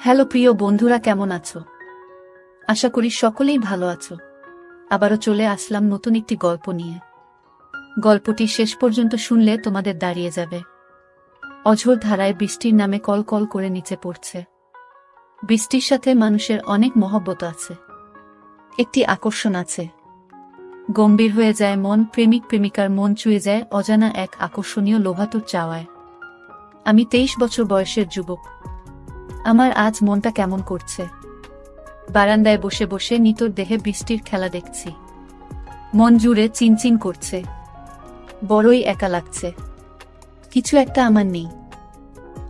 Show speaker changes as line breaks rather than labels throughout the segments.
Hello প্রিয় বন্ধুরা, কেমন আছো? আশা করি সকলেই ভালো আছো। আবারও চলে আসলাম নতুন একটি গল্প নিয়ে। গল্পটি শেষ পর্যন্ত শুনলে তোমাদের দাঁড়িয়ে যাবে। অঝোর ধারায় বৃষ্টির নামে কল কল করে নিচে পড়ছে। বৃষ্টির সাথে মানুষের অনেক মহব্বত আছে, একটি আকর্ষণ আছে। গম্ভীর হয়ে যায় মন, প্রেমিক প্রেমিকার মন চুয়ে যায় অজানা এক আকর্ষণীয় লোভাতুর চাওয়ায়। আমি 23 বছর বয়সের যুবক। আমার আজ মনটা কেমন করছে। বারান্দায় বসে বসে নিতর দেহে বৃষ্টির খেলা দেখছি। মন জুড়ে চিনচিন করছে, বড়ই একা লাগছে। কিছু একটা আমার নেই,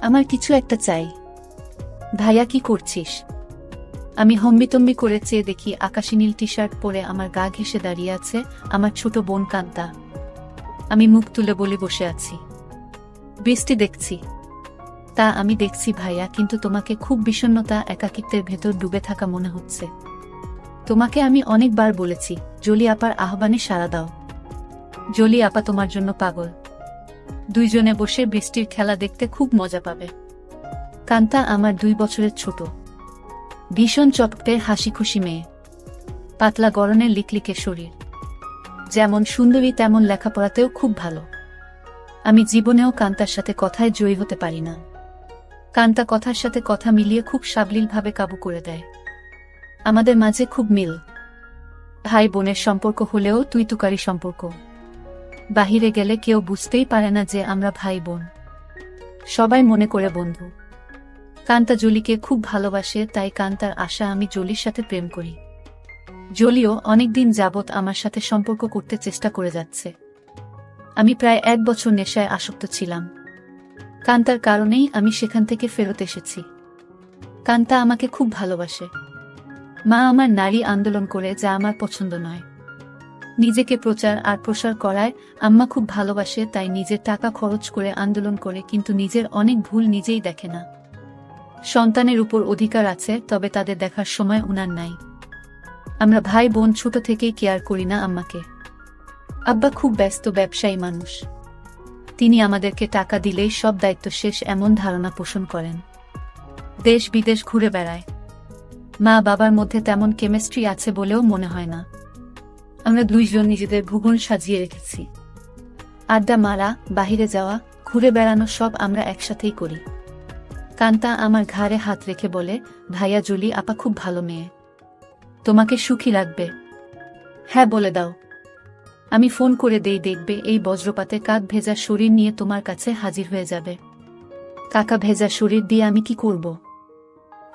আমার কিছু একটা চাই। ভাইয়া, কি করছিস? আমি হম্বিতম্বি করে চেয়ে দেখি আকাশি নীল টি শার্ট পরে আমার গা ঘেঁষে দাঁড়িয়ে আছে আমার ছোট বোন কান্তা। আমি মুখ তুলে বলে বসে আছি। বৃষ্টি দেখছি। তা আমি দেখছি ভাইয়া, কিন্তু তোমাকে খুব বিষণ্ণতা, একাকিত্বের ভেতর ডুবে থাকা মনে হচ্ছে। তোমাকে আমি অনেকবার বলেছি জলি আপার আহ্বানে সাড়া দাও। জলি আপা তোমার জন্য পাগল। দুইজনে বসে বৃষ্টির খেলা দেখতে খুব মজা পাবে। কান্তা আমার 2 বছরের ছোট, ভীষণ চটপটে হাসি খুশি মেয়ে। পাতলা গড়নের লিকলিকে শরীর, যেমন সুন্দরী তেমন লেখাপড়াতেও খুব ভালো। আমি জীবনেও কান্তার সাথে কথায় জয়ী হতে পারি না। কান্তা কথার সাথে কথা মিলিয়ে খুব সাবলীলভাবে কাবু করে দেয়। আমাদের মাঝে খুব মিল। ভাই বোনের সম্পর্ক হলেও তুই তুকারি সম্পর্ক। বাহিরে গেলে কেউ বুঝতেই পারে না যে আমরা ভাই বোন, সবাই মনে করে বন্ধু। কান্তা জলিকে খুব ভালোবাসে, তাই কান্তার আশা আমি জলির সাথে প্রেম করি। জলিও অনেকদিন যাবৎ আমার সাথে সম্পর্ক করতে চেষ্টা করে যাচ্ছে। আমি প্রায় 1 বছর নেশায় আসক্ত ছিলাম। কান্তার কারণেই আমি সেখান থেকে ফেরত এসেছি। কান্তা আমাকে খুব ভালোবাসে। মা আমার নারী আন্দোলন করে, যা আমার পছন্দ নয়। নিজেকে প্রচার আর প্রসার করায় আম্মা খুব ভালোবাসে, তাই নিজের টাকা খরচ করে আন্দোলন করে, কিন্তু নিজের অনেক ভুল নিজেই দেখে না। সন্তানের উপর অধিকার আছে, তবে তাদের দেখার সময় উনার নাই। আমরা ভাই বোন ছোট থেকেই কেয়ার করি না আম্মাকে। আব্বা খুব ব্যস্ত ব্যবসায়ী মানুষ। তিনি আমাদেরকে টাকা দিলেই সব দায়িত্ব শেষ, এমন ধারণা পোষণ করেন। দেশ বিদেশ ঘুরে বেড়ায়। মা বাবার মধ্যে তেমন কেমিস্ট্রি আছে বলেও মনে হয় না। আমরা দুইজন নিজেদের ভুবন সাজিয়ে রেখেছি। আড্ডা মারা, বাহিরে যাওয়া, ঘুরে বেড়ানো সব আমরা একসাথেই করি। কান্তা আমার ঘাড়ে হাত রেখে বলে, ভাইয়া জলি আপা খুব ভালো মেয়ে, তোমাকে সুখী রাখবে। হ্যাঁ বলে দাও। আমি ফোন করে দেই, দেখবে এই বজ্রপাতে কাক ভেজা শরীর নিয়ে তোমার কাছে হাজির হয়ে যাবে। কাকা ভেজা শরীর দিয়ে আমি কি করব?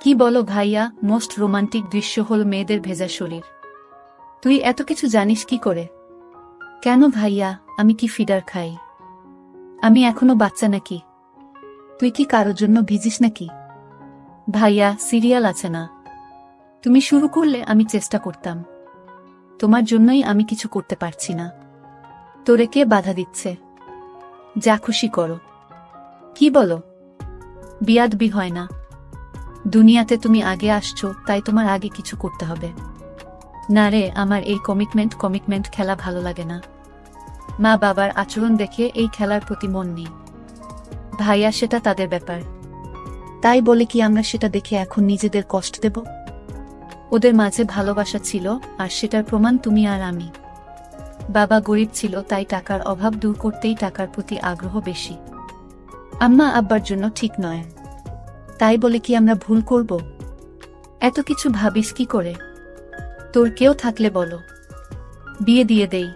কি বলো ভাইয়া, মোস্ট রোমান্টিক দৃশ্য হল মেয়েদের ভেজা শরীর। তুই এত কিছু জানিস কি করে? কেন ভাইয়া, আমি কি ফিডার খাই? আমি এখনো বাচ্চা নাকি? তুই কি কারোর জন্য ভিজিস নাকি? ভাইয়া, সিরিয়াল আছে না? তুমি শুরু করলে আমি চেষ্টা করতাম। তোমার জন্যই আমি কিছু করতে পারছি না। তোরে কে বাধা দিচ্ছে? যা খুশি করো। কি বলো? বিয়াদবি হয় না। দুনিয়াতে তুমি আগে আসছো, তাই তোমার আগে কিছু করতে হবে। না রে, আমার এই কমিটমেন্ট খেলা ভালো লাগে না। মা বাবার আচরণ দেখে এই খেলার প্রতি মন নেই। ভাইয়া, সেটা তাদের ব্যাপার। তাই বলে কি আমরা সেটা দেখে এখন নিজেদের কষ্ট দেব? ওদের মাঝে ভালোবাসা ছিল, আর সেটার প্রমাণ তুমি আর আমি। বাবা গরিব ছিল, তাই টাকার অভাব দূর করতেই টাকার প্রতি আগ্রহ বেশি। আম্মা আব্বার জন্য ঠিক নয়, তাই বলে কি আমরা ভুল করব? এত কিছু ভাবিস কি করে? তোর কেউ থাকলে বলো, বিয়ে দিয়ে দেই।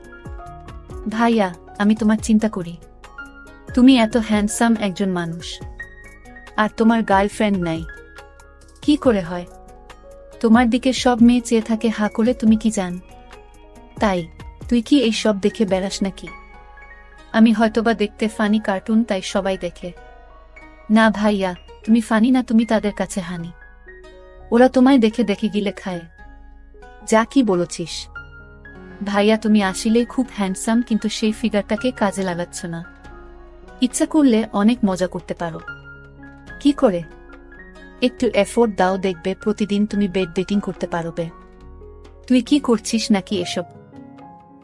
ভাইয়া, আমি তোমার চিন্তা করি। তুমি এত হ্যান্ডসাম একজন মানুষ, আর তোমার গার্লফ্রেন্ড নাই। কি করে হয়? তোমার দিকে সব মেয়ে চেয়ে থাকে হা করে, তুমি কি জান? তাই তুই কি এই সব দেখে বেড়াস নাকি? আমি হয়তোবা দেখতে ফানি কার্টুন, তাই সবাই দেখে। না ভাইয়া, তুমি ফানি না, তুমি তাদের কাছে হানি। ওরা তোমায় দেখে দেখে গিলে খায়। যা কি বলছিস? ভাইয়া, তুমি আসলেই খুব হ্যান্ডসাম, কিন্তু সেই ফিগারটাকে কাজে লাগাচ্ছ না। ইচ্ছা করলে অনেক মজা করতে পারো। কি করে? একটু এফোর্ট দাও, দেখবে প্রতিদিন তুমি বেড ডেটিং করতে পারবে। তুই কি করছিস নাকি এসব?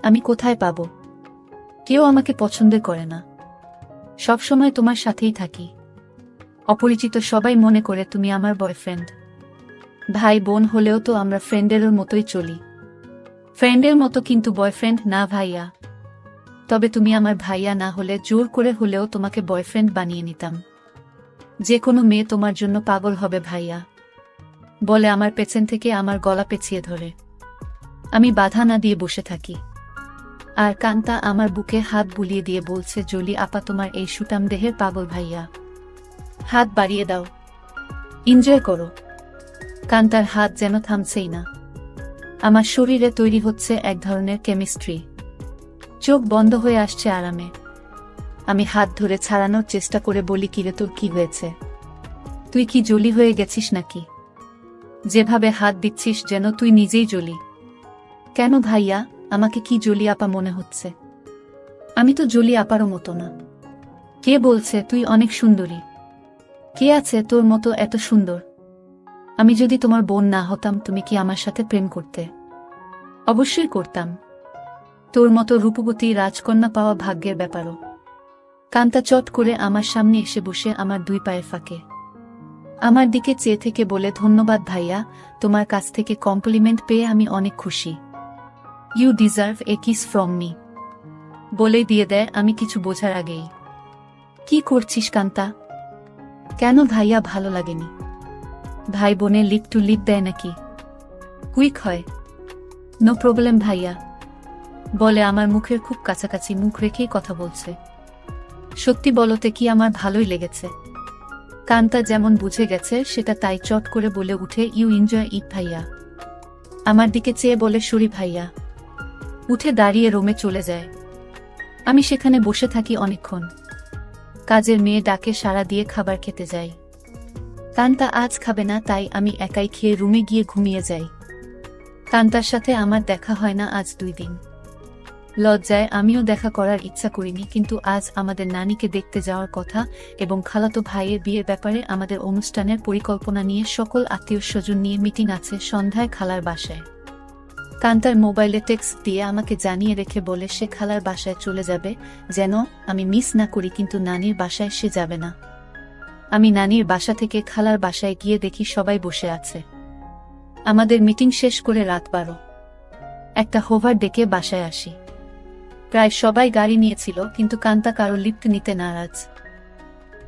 আমি কোথায় পাবো? কেউ আমাকে পছন্দ করে না। সবসময় তোমার সাথেই থাকি। অপরিচিত সবাই মনে করে তুমি আমার বয়ফ্রেন্ড। ভাই বোন হলেও তো আমরা ফ্রেন্ডের মতোই চলি। ফ্রেন্ডের মতো, কিন্তু বয়ফ্রেন্ড না ভাইয়া। তবে তুমি আমার ভাইয়া না হলে জোর করে হলেও তোমাকে বয়ফ্রেন্ড বানিয়ে নিতাম। যে কোনো মেয়ে তোমার জন্য পাগল হবে ভাইয়া, বলে আমার পেছন থেকে আমার গলা পেঁচিয়ে ধরে। আমি বাধা না দিয়ে বসে থাকি, আর কান্তা আমার বুকে হাত বুলিয়ে দিয়ে বলছে, জলি আপা তোমার এই সুটাম দেহের পাগল ভাইয়া, হাত বাড়িয়ে দাও, এনজয় করো। কান্তার হাত যেন থামছেই না। আমার শরীরে তৈরি হচ্ছে এক ধরনের কেমিস্ট্রি। চোখ বন্ধ হয়ে আসছে আরামে। আমি হাত ধরে ছাড়ানোর চেষ্টা করে বলি, কিরে তোর কি হয়েছে? তুই কি জলি হয়ে গেছিস নাকি? যেভাবে হাত দিচ্ছিস যেন তুই নিজেই জলি। কেন ভাইয়া, আমাকে কি জলি আপা মনে হচ্ছে? আমি তো জলি আপারও মতো না। কে বলছে? তুই অনেক সুন্দরী। কে আছে তোর মতো এত সুন্দর? আমি যদি তোমার বোন না হতাম, তুমি কি আমার সাথে প্রেম করতে? অবশ্যই করতাম। তোর মতো রূপবতী রাজকন্যা পাওয়া ভাগ্যের ব্যাপারও। কান্তা চট করে আমার সামনে এসে বসে আমার দুই পায়ের ফাঁকে আমার দিকে চেয়ে থেকে বলে, ধন্যবাদ ভাইয়া, তোমার কাছ থেকে কমপ্লিমেন্ট পেয়ে আমি অনেক খুশি। You deserve a kiss from me, বলেই দিয়ে দেয় আমি কিছু বোঝার আগেই। কি করছিস কান্তা? কেন ভাইয়া, ভালো লাগেনি? ভাই বোনে লিপ টু লিপ দেয় নাকি? কুইক হয়। নো প্রবলেম ভাইয়া, বলে আমার মুখের খুব কাছাকাছি মুখ রেখেই কথা বলছে। সত্যি বলতে কি আমার ভালোই লেগেছে। কান্তা যেমন বুঝে গেছে সেটা তাই চট করে বলে উঠে, ইউ এনজয় ইট ভাইয়া। আমার দিকে চেয়ে বলে, সরি ভাইয়া। উঠে দাঁড়িয়ে রুমে চলে যায়। আমি সেখানে বসে থাকি অনেকক্ষণ। কাজের মেয়ে ডাকে সাড়া দিয়ে খাবার খেতে যাই। কান্তা আজ খাবে না, তাই আমি একাই খেয়ে রুমে গিয়ে ঘুমিয়ে যাই। কান্তার সাথে আমার দেখা হয় না আজ 2 দিন। লজ্জায় আমিও দেখা করার ইচ্ছা করিনি, কিন্তু আজ আমাদের নানিকে দেখতে যাওয়ার কথা এবং খালাতো ভাইয়ের বিয়ের ব্যাপারে আমাদের অনুষ্ঠানের পরিকল্পনা নিয়ে সকল আত্মীয় স্বজন নিয়ে মিটিং আছে সন্ধ্যায় খালার বাসায়। কান্তার মোবাইলে টেক্সট দিয়ে আমাকে জানিয়ে রেখে বলে সে খালার বাসায় চলে যাবে, যেন আমি মিস না করি, কিন্তু নানির বাসায় সে যাবে না। আমি নানির বাসা থেকে খালার বাসায় গিয়ে দেখি সবাই বসে আছে। আমাদের মিটিং শেষ করে রাত 12। একটা হোভার ডেকে বাসায় আসি। প্রায় সবাই গাড়ি নিয়েছিল, কিন্তু কান্তা কারো লিফট নিতে নারাজ।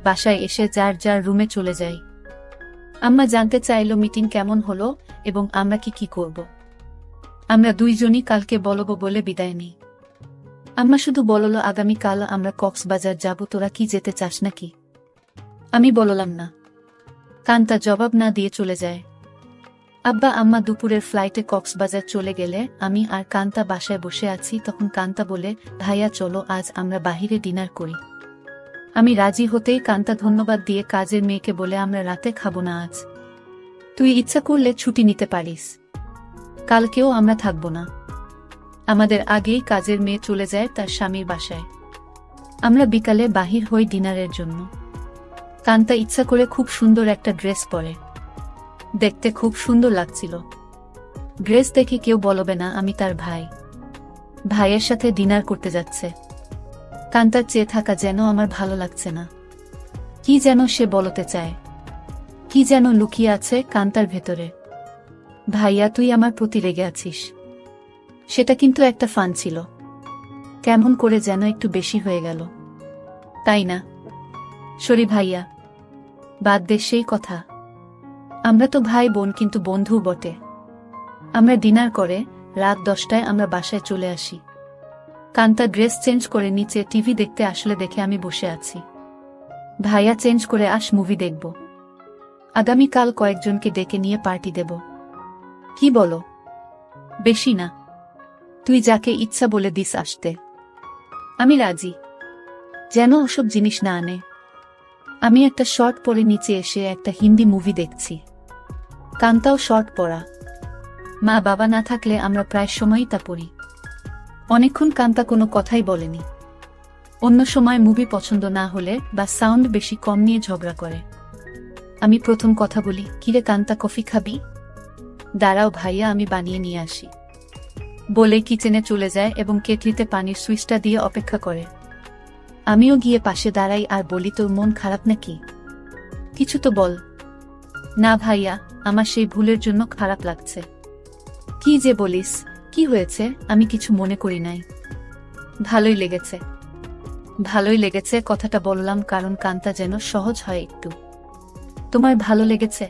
বাসায় এসে যার যার রুমে চলে যাই। আম্মা জানতে চাইল মিটিং কেমন হলো এবং আমরা কি করব। আমরা দুইজনই কালকে বলবো বলে বিদায় নিই। আম্মা শুধু বলল, আগামীকাল আমরা কক্সবাজার যাব, তোরা কি যেতে চাস নাকি? আমি বললাম না। কান্তা জবাব না দিয়ে চলে যায়। আব্বা আম্মা দুপুরের ফ্লাইটে কক্সবাজার চলে গেলে আমি আর কান্তা বাসায় বসে আছি। তখন কান্তা বলে, ভাইয়া চলো আজ আমরা বাহিরে ডিনার করি। আমি রাজি হতেই কান্তা ধন্যবাদ দিয়ে কাজের মেয়েকে বলে, আমরা রাতে খাবো না আজ, তুই ইচ্ছা করলে ছুটি নিতে পারিস, কালকেও আমরা থাকবো না। আমাদের আগেই কাজের মেয়ে চলে যায় তার স্বামীর বাসায়। আমরা বিকালে বাহির হই ডিনারের জন্য। কান্তা ইচ্ছা করে খুব সুন্দর একটা ড্রেস পরে। দেখতে খুব সুন্দর লাগছিল। ড্রেস দেখে কেউ বলবে না আমি তার ভাই। ভাইয়ের সাথে ডিনার করতে যাচ্ছে। কান্তার চেয়ে থাকা যেন আমার ভালো লাগছে না। কি যেন সে বলতে চায়, কি যেন লুকিয়ে আছে কান্তার ভেতরে। ভাইয়া তুই আমার প্রতি রেগে আছিস? সেটা কিন্তু একটা ফান ছিল, কেমন করে যেন একটু বেশি হয়ে গেল, তাই না? সরি ভাইয়া, বাদ দে সেই কথা। আমরা তো ভাই বোন, কিন্তু বন্ধু বটে। আমরা ডিনার করে রাত 10টায় আমরা বাসায় চলে আসি। কান্তা ড্রেস চেঞ্জ করে নিচে টিভি দেখতে আসলে দেখে আমি বসে আছি। ভাইয়া চেঞ্জ করে আস, মুভি দেখব। আগামীকাল কয়েকজনকে ডেকে নিয়ে পার্টি দেব। কি বলো? বেশি না, তুই যাকে ইচ্ছা বলে দিস আসতে। আমি রাজি, যেন ওসব জিনিস না আনে। আমি একটা শর্ট পরে নিচে এসে একটা হিন্দি মুভি দেখছি। কান্তাও শর্ট পরা। মা বাবা না থাকলে আমরা প্রায় সময়ই তা পড়ি। অনেকক্ষণ কান্তা কোনো কথাই বলেনি। অন্য সময় মুভি পছন্দ না হলে বা সাউন্ড বেশি কম নিয়ে ঝগড়া করে। আমি প্রথম কথা বলি, কিরে কান্তা কফি খাবি? দাঁড়াও ভাইয়া, আমি বানিয়ে নিয়ে আসি, বলে কিচেনে চলে যায় এবং কেটলিতে পানির সুইচটা দিয়ে অপেক্ষা করে। আমিও গিয়ে পাশে দাঁড়াই আর বলি, তোর মন খারাপ নাকি? কিছু তো বল। না ভাইয়া, আমার সেই ভুলের জন্য খারাপ লাগছে। কি যে বলিস, কি হয়েছে? আমি কিছু মনে করি নাই। ভালোই লেগেছে। ভালোই লেগেছে কথাটা বললাম কারণ কানটা যেন সহজ হয় একটু। তোমার ভালো লেগেছে?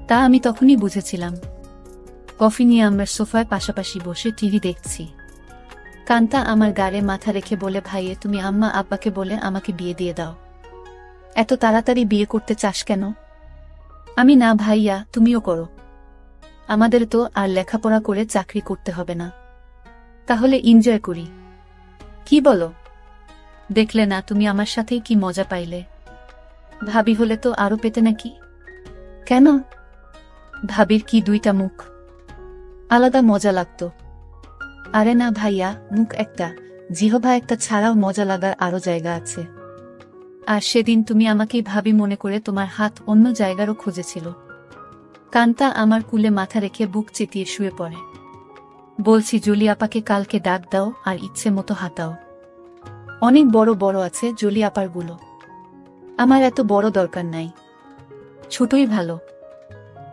তা আমি তখনই বুঝেছিলাম। কফি নিয়ে আমরা সোফায় পাশাপাশি বসে টিভি দেখছি। কান্তা আমার গাড়ে মাথা রেখে বলে, ভাইয়ে তুমি আম্মা আব্বাকে বলে আমাকে বিয়ে দিয়ে দাও। এত তাড়াতাড়ি বিয়ে করতে চাস কেন? আমি, না ভাইয়া, তুমিও করো। আমাদের তো আর লেখাপড়া করে চাকরি করতে হবে না। তাহলে এনজয় করি। কি বলো? দেখলে না তুমি আমার সাথেই কি মজা পাইলে। ভাবি হলে তো আরো পেতে নাকি? কেন? ভাবির কি দুইটা মুখ, আলাদা মজা লাগতো। আরে না ভাইয়া, মুখ একটা, জিহবা একটা ছাড়াও মজা লাগার আরো জায়গা আছে। আর সেদিন তুমি আমাকেই ভাবি মনে করে তোমার হাত অন্য জায়গারও খুঁজেছিল। কান্তা আমার কুলে মাথা রেখে বুক চেতিয়ে শুয়ে পড়ে। বলছি, জলি আপাকে কালকে ডাক দাও আর ইচ্ছে মতো হাতাও। অনেক বড় বড় আছে জলি আপার গুলো। আমার এত বড় দরকার নাই, ছোটই ভালো।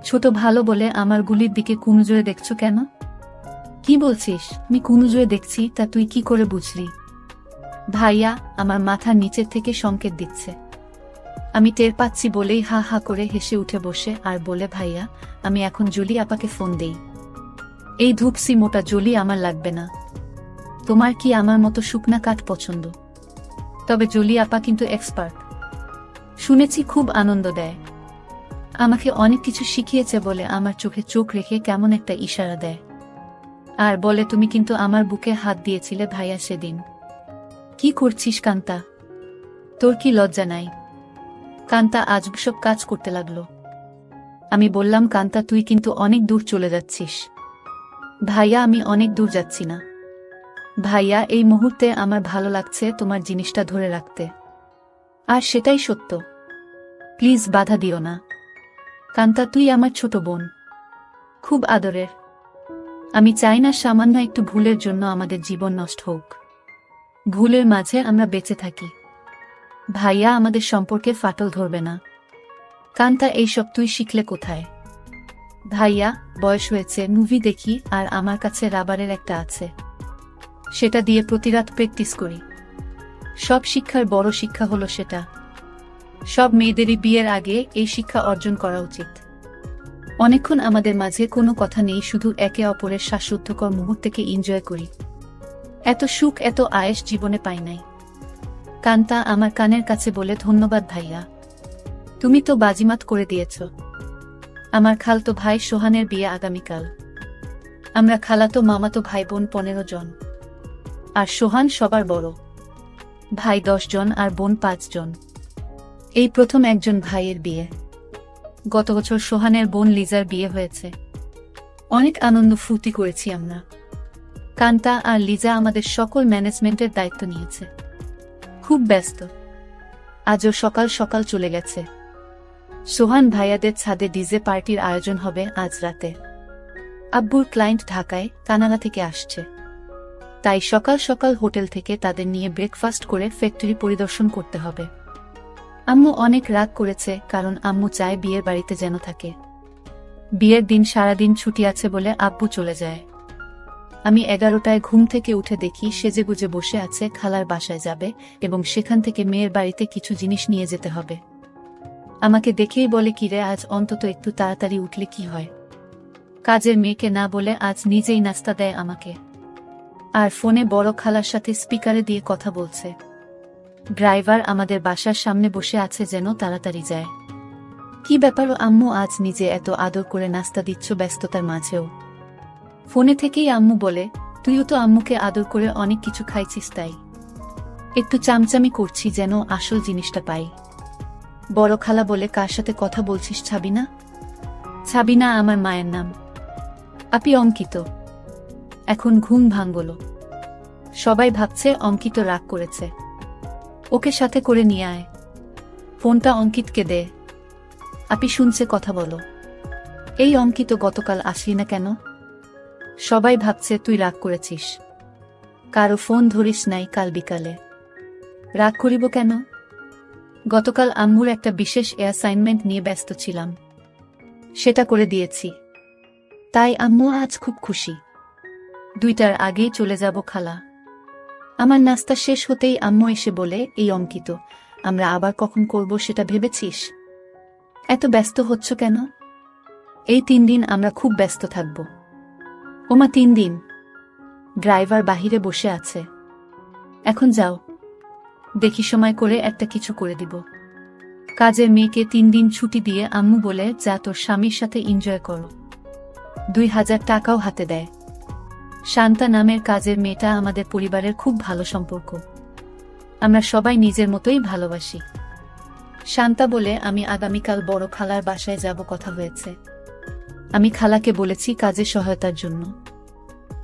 ছোট ভালো বলে আমার গুলির দিকে কুনজরে দেখছো কেন? কি বলছিস? আমি কুনজরে দেখছি তা তুই কি করে বুঝলি? ভাইয়া আমার মাথার নিচের থেকে সংকেত দিচ্ছে। আমি টের পাচ্ছি বলেই হা হা করে হেসে উঠে বসে আর বলে, ভাইয়া আমি এখন জলি আপাকে ফোন দেই। এই ধূপসি মোটা জলি আমার লাগবে না। তোমার কি আমার মতো শুকনা কাঠ পছন্দ? তবে জলি আপা কিন্তু এক্সপার্ট। শুনেছি খুব আনন্দ দেয়। আমাকে অনেক কিছু শিখিয়েছে বলে আমার চোখে চোখ রেখে কেমন একটা ইশারা দেয়। আর বলে, তুমি কিন্তু আমার বুকে হাত দিয়েছিলে ভাইয়া সেদিন। কি করছিস কান্তা? তোর কি লজ্জা নাই? কান্তা আজব সব কাজ করতে লাগলো। আমি বললাম, কান্তা তুই কিন্তু অনেক দূর চলে যাচ্ছিস। ভাইয়া আমি অনেক দূর যাচ্ছি না। ভাইয়া এই মুহূর্তে আমার ভালো লাগছে তোমার জিনিসটা ধরে রাখতে। আর সেটাই সত্য। প্লিজ বাধা দিও না। কান্তা তুই আমার ছোট বোন, খুব আদরের। আমি চাই না সামান্য একটু ভুলের জন্য আমাদের জীবন নষ্ট হোক। ভুলের মাঝে আমরা বেঁচে থাকি। ভাইয়া আমাদের সম্পর্কে ফাটল ধরবে না। কান্তা এইসব তুই শিখলে কোথায়? ভাইয়া বয়স হয়েছে, মুভি দেখি আর আমার কাছে রাবারের একটা আছে, সেটা দিয়ে প্রতিরাত প্র্যাকটিস করি। সব শিক্ষার বড় শিক্ষা হলো সেটা। সব মেয়েদেরই বিয়ের আগে এই শিক্ষা অর্জন করা উচিত। অনেকক্ষণ আমাদের মাঝে কোনো কথা নেই, শুধু একে অপরের শ্বাসরুদ্ধকর মুহূর্তকে এনজয় করি। এত সুখ এত আয়েশ জীবনে পাই নাই। কান্তা আমার কানের কাছে বলে, ধন্যবাদ ভাইয়া, তুমি তো বাজিমাত করে দিয়েছ। আমার খালতো ভাই সোহানের বিয়ে আগামীকাল। আমরা খালাতো মামাতো ভাই বোন 15 জন। আর সোহান সবার বড়। ভাই 10 জন আর বোন 5 জন। এই প্রথম একজন ভাইয়ের বিয়ে। গত বছর সোহানের বোন লিজার বিয়ে হয়েছে। অনেক আনন্দ ফুর্তি করেছি আমরা। কান্তা আর লিজা আমাদের সকল ম্যানেজমেন্টের দায়িত্ব নিয়েছে। খুব ব্যস্ত। আজও সকাল সকাল চলে গেছে। সোহান ভাইয়াদের ছাদে ডিজে পার্টির আয়োজন হবে আজ রাতে। আব্বুর ক্লায়েন্ট ঢাকায় কানাডা থেকে আসছে, তাই সকাল সকাল হোটেল থেকে তাদের নিয়ে ব্রেকফাস্ট করে ফ্যাক্টরি পরিদর্শন করতে হবে। আম্মু অনেক রাগ করেছে কারণ আম্মু চায় বিয়ের বাড়িতে যেন থাকে। বিয়ের দিন সারাদিন ছুটি আছে বলে আব্বু চলে যায়। আমি 11টায় ঘুম থেকে উঠে দেখি সেজেগুজে বসে আছে, খালার বাসায় যাবে এবং সেখান থেকে মেয়ের বাড়িতে কিছু জিনিস নিয়ে যেতে হবে। আমাকে দেখেই বলে, কিরে আজ অন্তত একটু তাড়াতাড়ি উঠলে কি হয়? কাজের মেয়েকে না বলে আজ নিজেই নাস্তা দেয় আমাকে। আর ফোনে বড় খালার সাথে স্পিকারে দিয়ে কথা বলছে। ড্রাইভার আমাদের বাসার সামনে বসে আছে যেন তাড়াতাড়ি যায়। কি ব্যাপারও আম্মু আজ নিজে এত আদর করে নাস্তা দিচ্ছ ব্যস্ততার মাঝেও? ফোনে থেকেই আম্মু বলে, তুইও তো আম্মুকে আদর করে অনেক কিছু খাইছিস, তাই একটু চামচামি করছি যেন আসল জিনিসটা পাই। বড় খালা বলে, কার সাথে কথা বলছিস? ছাবিনা? ছাবিনা আমার মায়ের নাম। আপি অঙ্কিত। এখন ঘুম ভাঙল। সবাই ভাবছে অঙ্কিত রাগ করেছে। ওকে সাথে করে নিয়ে আয়। ফোনটা অঙ্কিতকে দে। আপি শুনছে, কথা বলো। এই অঙ্কিত গতকাল আসলি না কেন? সবাই ভাবছে তুই রাগ করেছিস। কারো ফোন ধরিস নাই কাল বিকালে। রাগ করিব কেন? গতকাল আম্মুর একটা বিশেষ অ্যাসাইনমেন্ট নিয়ে ব্যস্ত ছিলাম, সেটা করে দিয়েছি। তাই আম্মু আজ খুব খুশি। 2টার আগেই চলে যাব খালা। আমার নাস্তা শেষ হতেই আম্মু এসে বলে, এই অঙ্কিত, আমরা আবার কখন করব সেটা ভেবেছিস? এত ব্যস্ত হচ্ছ কেন? এই 3 দিন আমরা খুব ব্যস্ত থাকব। ওমা 3 দিন? ড্রাইভার বাহিরে বসে আছে। এখন যাও, দেখি সময় করে একটা কিছু করে দিব। কাজের মেয়েকে 3 দিন ছুটি দিয়ে আম্মু বলে, যা তোর স্বামীর সাথে এনজয় করো। 2000 টাকাও হাতে দেয়। শান্তা নামের কাজের মেয়েটা আমাদের পরিবারের খুব ভালো সম্পর্ক। আমরা সবাই নিজের মতোই ভালোবাসি। শান্তা বলে, আমি আগামীকাল বড় খালার বাসায় যাব, কথা হয়েছে। আমি খালাকে বলেছি কাজে সহায়তার জন্য।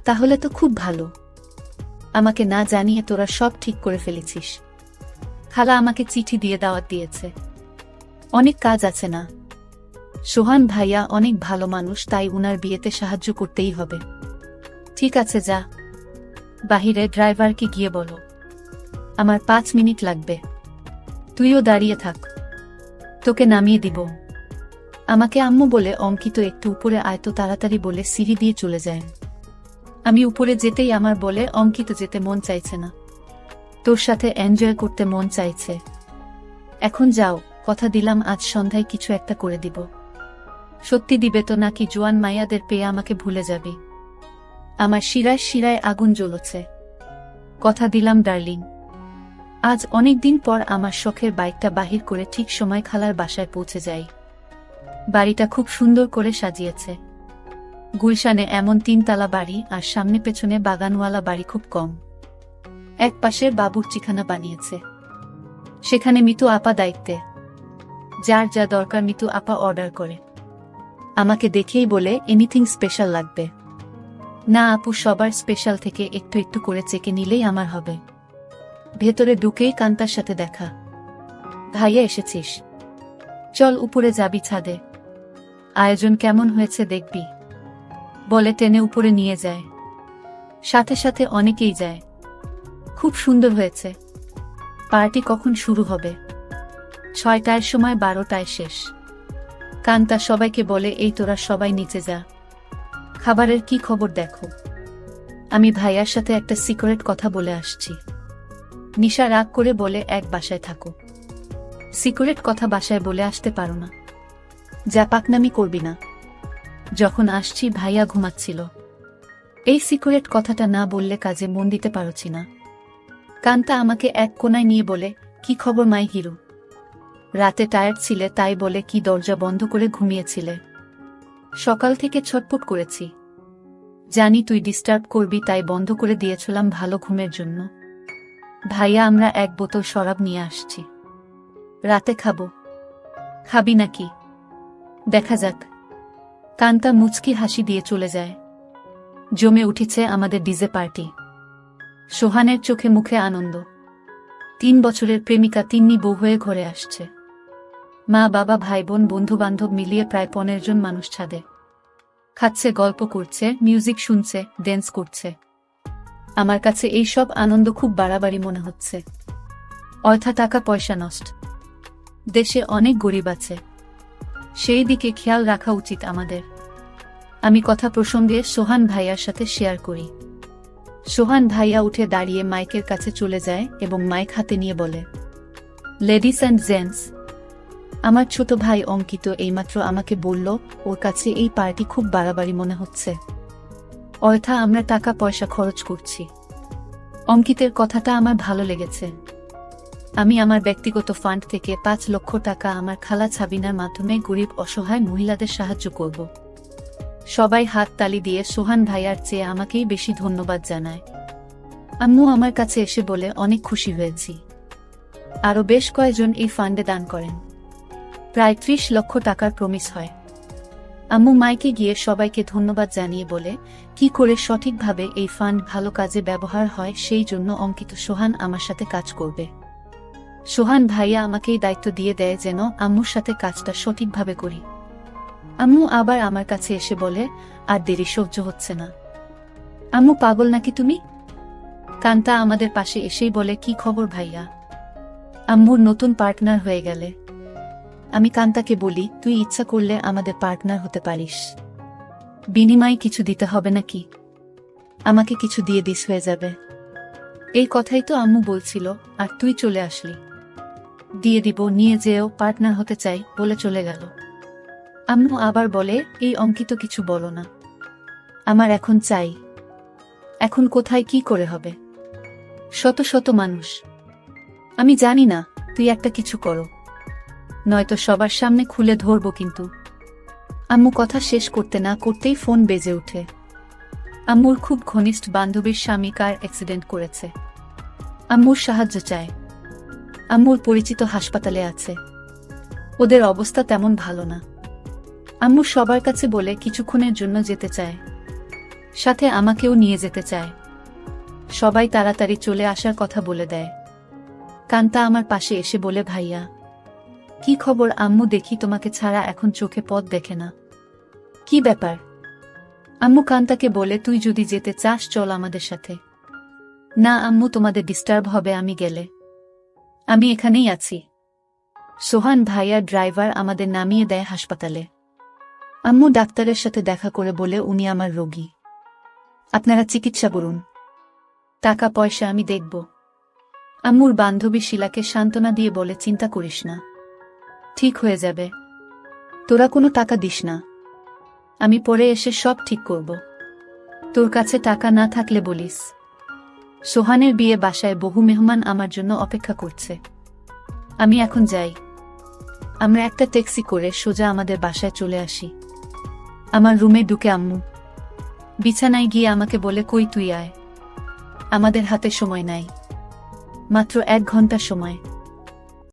তাহলে তো খুব ভালো। আমাকে না জানিয়ে তোরা সব ঠিক করে ফেলেছিস। খালা আমাকে চিঠি দিয়ে দাওয়াত দিয়েছে। অনেক কাজ আছে না? সোহান ভাইয়া অনেক ভালো মানুষ, তাই উনার বিয়েতে সাহায্য করতেই হবে। ঠিক আছে, যা। বাহিরে ড্রাইভারকে গিয়ে বলো আমার 5 মিনিট লাগবে। তুইও দাঁড়িয়ে থাক, তোকে নামিয়ে দিব। আমাকে আম্মু বলে, অঙ্কিত একটু উপরে আয় তো তাড়াতাড়ি বলে সিঁড়ি দিয়ে চলে যায়। আমি উপরে যেতেই আমার বলে, অঙ্কিত যেতে মন চাইছে না, তোর সাথে এনজয় করতে মন চাইছে। এখন যাও, কথা দিলাম আজ সন্ধ্যায় কিছু একটা করে দিব। সত্যি দিবে তো, নাকি জোয়ান মাইয়াদের পেয়ে আমাকে ভুলে যাবি? আমার শিরায় শিরায় আগুন জ্বলছে। কথা দিলাম ডার্লিং। আজ অনেক দিন পর আমার শখের বাইকটা বাহির করে ঠিক সময় খালার বাসায় পৌঁছে যাই। বাড়িটা খুব সুন্দর করে সাজিয়েছে। গুলশানে এমন 3 তালা বাড়ি, আর সামনে পেছনে বাগানওয়ালা বাড়ি খুব কম। এক পাশের বাবুর্চিখানা বানিয়েছে, সেখানে মিতু আপা দায়িত্বে। যার যা দরকার মিতু আপা অর্ডার করে। আমাকে দেখেই বলে, এনিথিং স্পেশাল লাগবে? না আপু, সবার স্পেশাল থেকে একটু একটু করে চেকে নিলেই আমার হবে। ভেতরে ঢুকেই কান্তার সাথে দেখা। ভাইয়া এসেছিস? চল উপরে যাবি ছাদে, আয়োজন কেমন হয়েছে দেখবি। বলে টেনে উপরে নিয়ে যায়। সাথে সাথে অনেকেই যায়। খুব সুন্দর হয়েছে। পার্টি কখন শুরু হবে? 6টার সময়, 12টায় শেষ। কান্তা সবাইকে বলে, এই তোরা সবাই নিচে যা, খাবারের কি খবর দেখো। আমি ভাইয়ার সাথে একটা সিক্রেট কথা বলে আসছি। নিশা রাগ করে বলে, এক বাসায় থাকো, সিক্রেট কথা বাসায় বলে আসতে পারো না? যা পাকনামি করবি না। যখন আসছি ভাইয়া ঘুমাচ্ছিল। এই সিক্রেট কথাটা না বললে কাজে মন দিতে পারছি না। কান্তা আমাকে এক কোনায় নিয়ে বলে, কি খবর মাই হিরো? রাতে টায়ার্ড ছিলে তাই বলে কি দরজা বন্ধ করে ঘুমিয়েছিলে? সকাল থেকে ছটপট করেছি, জানি তুই ডিস্টার্ব করবি তাই বন্ধ করে দিয়েছিলাম ভালো ঘুমের জন্য। ভাইয়া, আমরা 1 বোতল শরাব নিয়ে আসছি, রাতে খাবো। খাবি নাকি? দেখা যাক। কান্তা মুচকি হাসি দিয়ে চলে যায়। জমে উঠেছে আমাদের ডিজে পার্টি। সোহানের চোখে মুখে আনন্দ। 3 বছরের প্রেমিকা তিন্নি বউ হয়ে ঘরে আসছে। মা বাবা ভাই বোন বন্ধু বান্ধব মিলিয়ে প্রায় 15 জন মানুষ ছাদে খাচ্ছে, গল্প করছে, মিউজিক শুনছে, ড্যান্স করছে। আমার কাছে এই সব আনন্দ খুব বাড়াবাড়ি মনে হচ্ছে। অযথা টাকা পয়সা নষ্ট। দেশে অনেক গরিব আছে, সেই দিকে খেয়াল রাখা উচিত আমাদের। আমি কথা প্রসঙ্গে সোহান ভাইয়ার সাথে শেয়ার করি। সোহান ভাইয়া উঠে দাঁড়িয়ে মাইকের কাছে চলে যায় এবং মাইক হাতে নিয়ে বলে, লেডিস অ্যান্ড জেন্টস, আমার ছোট ভাই অঙ্কিত এইমাত্র আমাকে বলল ওর কাছে এই পার্টি খুব বাড়াবাড়ি মনে হচ্ছে। অযথা আমরা টাকা পয়সা খরচ করছি। অঙ্কিতের কথাটা আমার ভালো লেগেছে। আমি আমার ব্যক্তিগত ফান্ড থেকে 5 লক্ষ টাকা আমার খালা ছাবিনার মাধ্যমে গরিব অসহায় মহিলাদের সাহায্য করব। সবাই হাত তালি দিয়ে সোহান ভাইয়ার চেয়ে আমাকেই বেশি ধন্যবাদ জানায়। আম্মু আমার কাছে এসে বলে, অনেক খুশি হয়েছি। আরও বেশ কয়েকজন এই ফান্ডে দান করেন। প্রায় 30 লক্ষ টাকার প্রমিস হয়। আম্মু মাইকে গিয়ে সবাইকে ধন্যবাদ জানিয়ে বলে, কি করে সঠিকভাবে এই ফান্ড ভালো কাজে ব্যবহার হয় সেই জন্য অঙ্কিত সোহান আমার সাথে কাজ করবে। সোহান ভাইয়া আমাকেই দায়িত্ব দিয়ে দেয় যেন আম্মুর সাথে কাজটা সঠিকভাবে করি। আম্মু আবার আমার কাছে এসে বলে, আর দেরি সহ্য হচ্ছে না। আম্মু, পাগল নাকি তুমি? কান্তা আমাদের পাশে এসেই বলে, কি খবর ভাইয়া? আম্মুর নতুন পার্টনার হয়ে গেলে। আমি কান্তাকে বলি, তুই ইচ্ছা করলে আমাদের পার্টনার হতে পারিস, বিনিময়ে কিছু দিতে হবে নাকি? আমাকে কিছু দিয়ে দিস হয়ে যাবে। এই কথাই তো আম্মু বলছিল, আর তুই চলে আসলি। দিয়ে দিব, নিয়ে যেও, পার্টনার হতে চাই বলে চলে গেল। আম্মু আবার বলে, এই অঙ্কিত কিছু বলো না, আমার এখন চাই। এখন কোথায় কি করে হবে? শত শত মানুষ। আমি জানি না, তুই একটা কিছু করো, নয়তো সবার সামনে খুলে ধরবো কিন্তু। আম্মু কথা শেষ করতে না করতেই ফোন বেজে ওঠে। আম্মুর খুব ঘনিষ্ঠ বান্ধবীর স্বামী কার অ্যাক্সিডেন্ট করেছে, আম্মুর সাহায্য চায়। আম্মুর পরিচিত হাসপাতালে আছে, ওদের অবস্থা তেমন ভালো না। আম্মু সবার কাছে বলে কিছুক্ষণের জন্য যেতে চায়, সাথে আমাকেও নিয়ে যেতে চায়। সবাই তাড়াতাড়ি চলে আসার কথা বলে দেয়। কান্তা আমার পাশে এসে বলে, ভাইয়া কি খবর? আম্মু, দেখি তোমাকে ছাড়া এখন চোখে পথ দেখে না, কি ব্যাপার? আম্মু কান্তাকে বলে, তুই যদি যেতে চাস চল আমাদের সাথে। না আম্মু, তোমাদের ডিস্টার্ব হবে আমি গেলে। আমি এখানেই আছি। সোহান ভাইয়া ড্রাইভার আমাদের নামিয়ে দেয় হাসপাতালে। আম্মু ডাক্তারের সাথে দেখা করে বলে, উনি আমার রোগী, আপনারা চিকিৎসা করুন, টাকা পয়সা আমি দেখব। আম্মুর বান্ধবী শিলাকে সান্ত্বনা দিয়ে বলে, চিন্তা করিস না, ঠিক হয়ে যাবে, তোরা কোনো টাকা দিস না, আমি পরে এসে সব ঠিক করব। তোর কাছে টাকা না থাকলে বলিস। সোহানের বিয়ে বাসায় বহু মেহমান আমার জন্য অপেক্ষা করছে, আমি এখন যাই। আমরা একটা ট্যাক্সি করে সোজা আমাদের বাসায় চলে আসি। আমার রুমে ঢুকে আম্মু বিছানায় গিয়ে আমাকে বলে, কই তুই আয়, আমাদের হাতে সময় নাই, মাত্র 1 ঘন্টা সময়।